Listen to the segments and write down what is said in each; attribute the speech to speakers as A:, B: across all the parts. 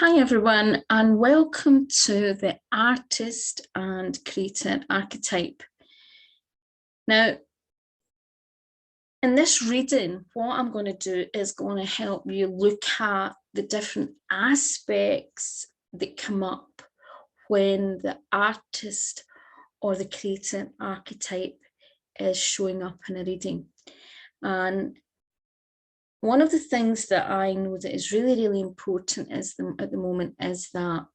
A: Hi everyone, and welcome to the Artist and Creator Archetype. Now, in this reading, what I'm going to do is going to help you look at the different aspects that come up when the artist or the creator archetype is showing up in a reading. And one of the things that I know that is really, really important at the moment is that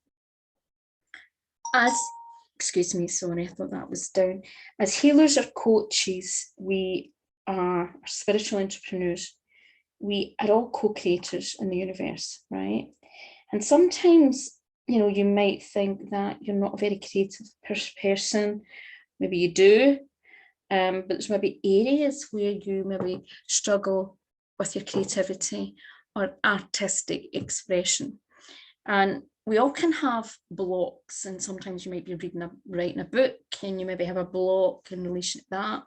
A: excuse me, sorry, I thought that was down. As healers or coaches, we are spiritual entrepreneurs. We are all co-creators in the universe, right? And sometimes, you might think that you're not a very creative person. Maybe you do, but there's maybe areas where you maybe struggle with your creativity or artistic expression. And we all can have blocks, and sometimes you might be writing a book and you maybe have a block in relation to that,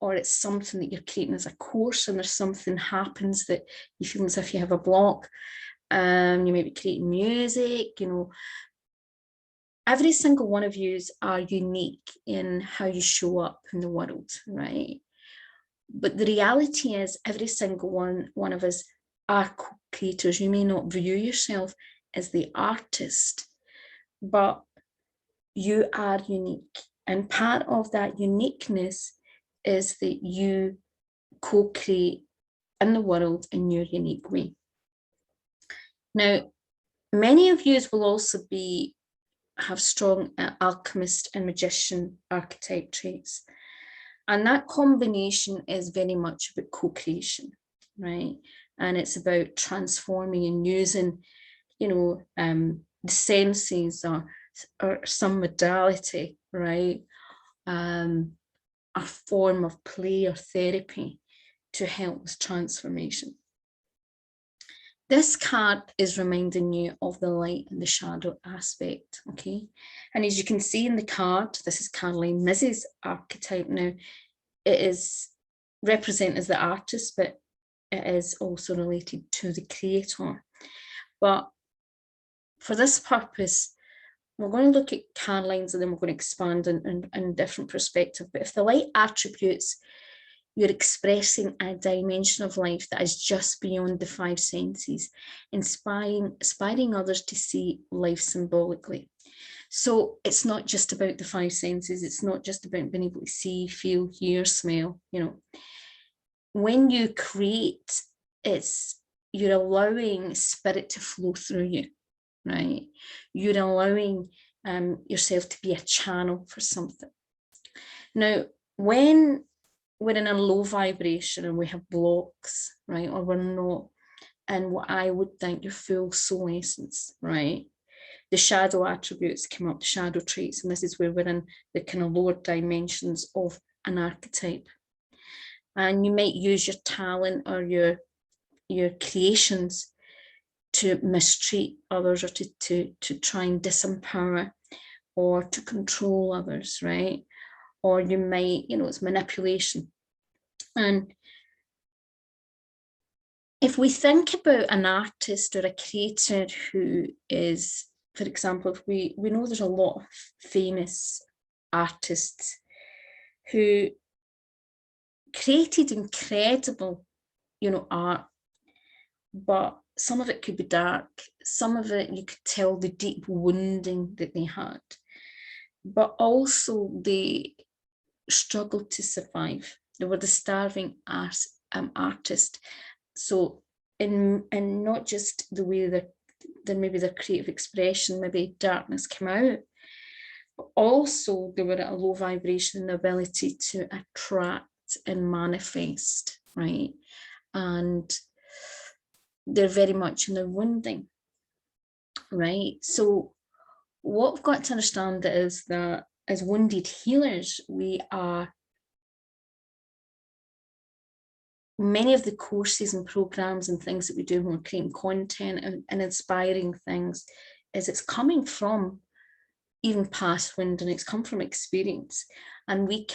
A: or it's something that you're creating as a course and there's something happens that you feel as if you have a block. You might be creating music, Every single one of you are unique in how you show up in the world, right? But the reality is every single one of us are creators. You may not view yourself as the artist, but you are unique. And part of that uniqueness is that you co-create in the world in your unique way. Now, many of you will also have strong alchemist and magician archetype traits. And that combination is very much about co-creation, right? And it's about transforming and using, the senses or some modality, right? A form of play or therapy to help with transformation. This card is reminding you of the light and the shadow aspect, okay? And as you can see in the card, this is Caroline Miz's archetype. Now, it is represented as the artist, but it is also related to the creator. But for this purpose, we're going to look at Caroline's and then we're going to expand in different perspective. But if the light attributes, you're expressing a dimension of life that is just beyond the five senses, inspiring others to see life symbolically. So it's not just about the five senses. It's not just about being able to see, feel, hear, smell, When you create, you're allowing spirit to flow through you, right? You're allowing yourself to be a channel for something. Now, when we're in a low vibration and we have blocks, right? Or we're not in what I would think your full soul essence, right? The shadow attributes come up, the shadow traits, and this is where we're in the kind of lower dimensions of an archetype. And you might use your talent or your creations to mistreat others or to try and disempower or to control others, right? Or you might, it's manipulation. And if we think about an artist or a creator who is, for example, if we know there's a lot of famous artists who created incredible, art, but some of it could be dark. Some of it, you could tell the deep wounding that they had, but also they struggled to survive. They were the starving artist. So in not just the way that maybe their creative expression, maybe darkness came out, but also they were at a low vibration in the ability to attract and manifest, right? And they're very much in their wounding, right? So what we've got to understand is that as wounded healers, many of the courses and programs and things that we do when we're creating content and inspiring things it's coming from even past wounding, it's come from experience. And we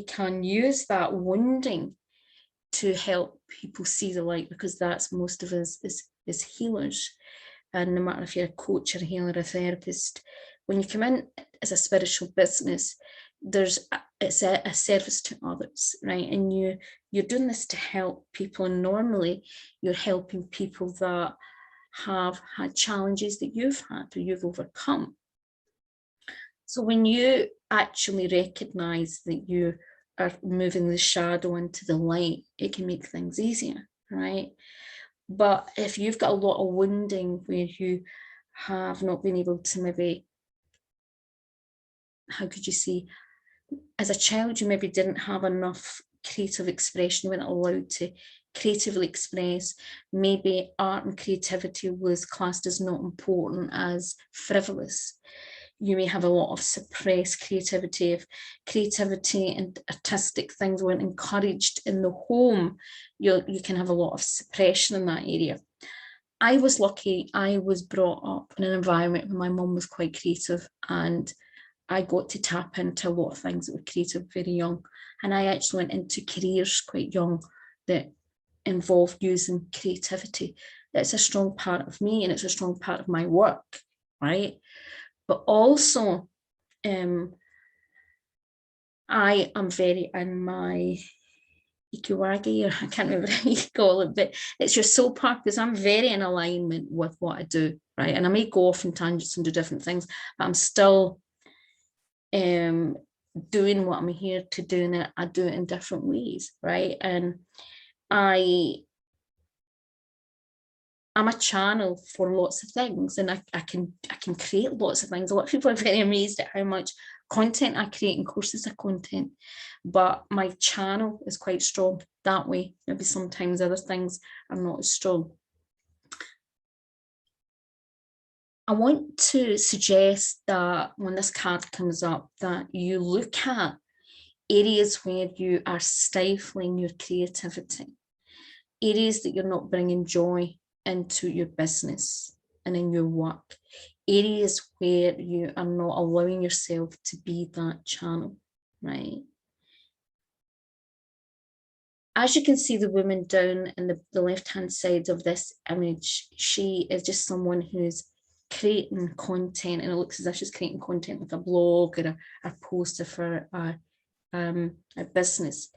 A: can use that wounding to help people see the light, because that's most of us as healers. and no matter if you're a coach or a healer or a therapist, when you come in as a spiritual business, it's a service to others, right? And you're doing this to help people, and normally you're helping people that have had challenges that you've had or you've overcome. So when you actually recognize that you are moving the shadow into the light, it can make things easier, right? But if you've got a lot of wounding where you have not been able to, maybe, how could you say, as a child, you maybe didn't have enough creative expression, you weren't allowed to creatively express. Maybe art and creativity was classed as not important, as frivolous. You may have a lot of suppressed creativity. If creativity and artistic things weren't encouraged in the home, you can have a lot of suppression in that area. I was lucky. I was brought up in an environment where my mum was quite creative, and I got to tap into a lot of things that were creative very young. And I actually went into careers quite young that involved using creativity. It's a strong part of me, and it's a strong part of my work, right? But also, I am very in my ikiwagi, or I can't remember how you call it, but it's your soul purpose. I'm very in alignment with what I do, right? And I may go off in tangents and do different things, but I'm still doing what I'm here to do, and I do it in different ways, right? And I'm a channel for lots of things, and I can create lots of things. A lot of people are very amazed at how much content I create and courses of content, but my channel is quite strong that way. Maybe sometimes other things are not as strong. I want to suggest that when this card comes up, that you look at areas where you are stifling your creativity, areas that you're not bringing joy into your business and in your work, areas where you are not allowing yourself to be that channel, right? As you can see, the woman down in the left-hand side of this image, she is just someone who's creating content, and it looks as if she's creating content like a blog or a poster for a business.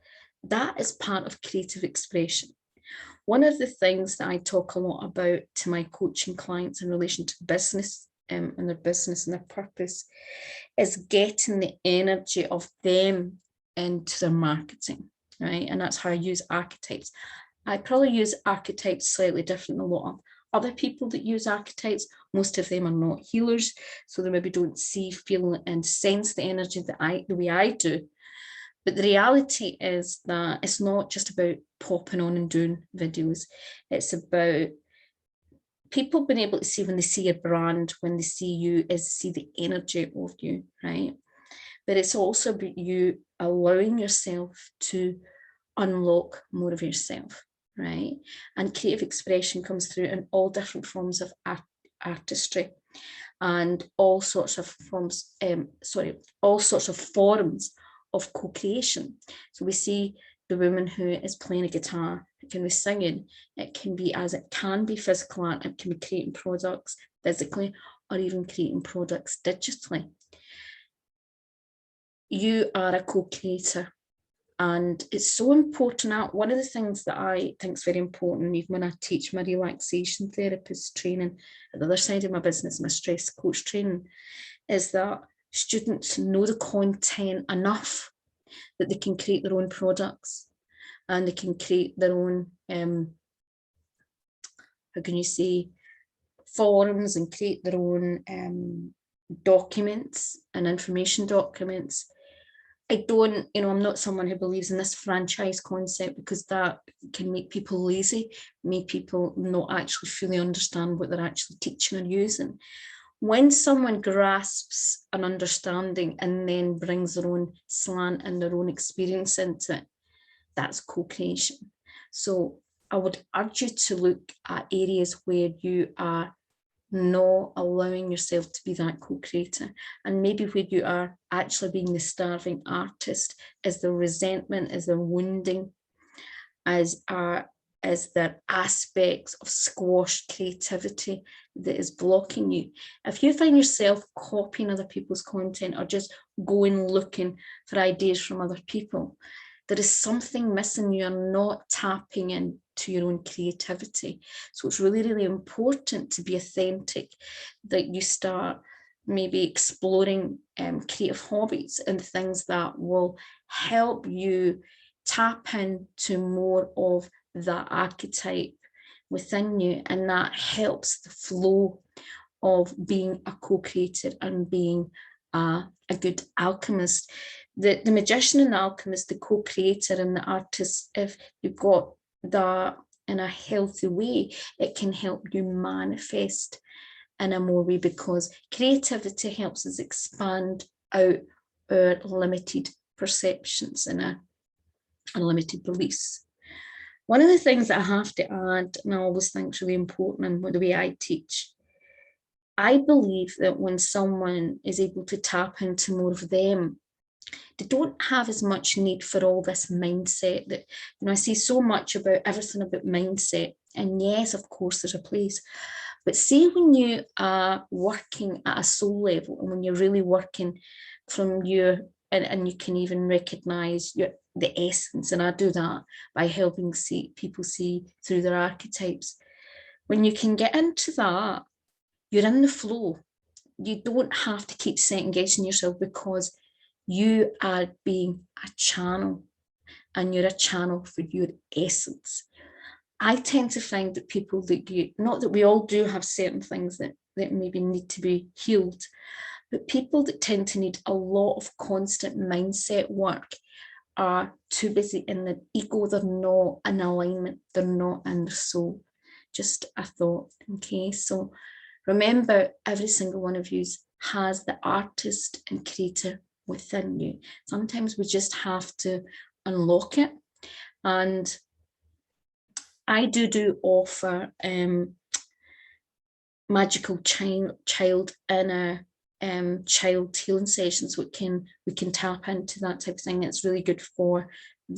A: That is part of creative expression. One of the things that I talk a lot about to my coaching clients in relation to business and their business and their purpose is getting the energy of them into their marketing, right? And that's how I use archetypes. I probably use archetypes slightly different than a lot of other people that use archetypes. Most of them are not healers, so they maybe don't see, feel, and sense the energy the way I do. But the reality is that it's not just about popping on and doing videos. It's about people being able to see, when they see a brand, when they see you, is see the energy of you, right? But it's also about you allowing yourself to unlock more of yourself, right? And creative expression comes through in all different forms of artistry and all sorts of forms, all sorts of forms of co-creation. So we see the woman who is playing a guitar, it can be singing, it can be physical art, it can be creating products physically, or even creating products digitally. You are a co-creator, and it's so important. One of the things that I think is very important, even when I teach my relaxation therapist training at the other side of my business, my stress coach training, is that students know the content enough that they can create their own products, and they can create their own, how can you say, forums, and create their own documents and information documents. I'm not someone who believes in this franchise concept, because that can make people lazy, make people not actually fully understand what they're actually teaching or using. When someone grasps an understanding and then brings their own slant and their own experience into it, that's co-creation. So I would urge you to look at areas where you are not allowing yourself to be that co-creator, and maybe where you are actually being the starving artist. Is there resentment? Is there wounding? Is is there aspects of squashed creativity that is blocking you? If you find yourself copying other people's content or just going looking for ideas from other people, there is something missing. You're not tapping into your own creativity. So it's really, really important to be authentic, that you start maybe exploring creative hobbies and things that will help you tap into more of that archetype within you, and that helps the flow of being a co-creator and being a good alchemist. The magician and the alchemist, the co-creator and the artist, if you've got that in a healthy way, it can help you manifest in a more way, because creativity helps us expand out our limited perceptions and our limited beliefs. One of the things that I have to add, and I always think is really important in the way I teach, I believe that when someone is able to tap into more of them, they don't have as much need for all this mindset that, I see so much about everything about mindset. And yes, of course, there's a place. But see, when you are working at a soul level, and when you're really working from your, and you can even recognize the essence, and I do that by helping people see through their archetypes. When you can get into that, you're in the flow. You don't have to keep second guessing yourself, because you are being a channel, and you're a channel for your essence. I tend to find that people that not that we all do have certain things that maybe need to be healed, but people that tend to need a lot of constant mindset work are too busy in the ego. They're not in alignment. They're not in their soul. Just a thought. Okay, so remember, every single one of you has the artist and creator within you. Sometimes we just have to unlock it. And I do offer magical child inner child healing sessions. We can tap into that type of thing. It's really good for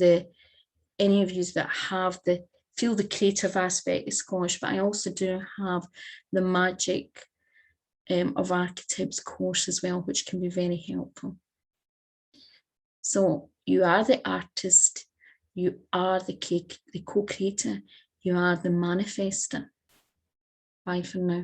A: any of you that have feel the creative aspect is squashed. But I also do have the magic of archetypes course as well, which can be very helpful. So you are the artist, you are the co-creator, you are the manifester. Bye for now.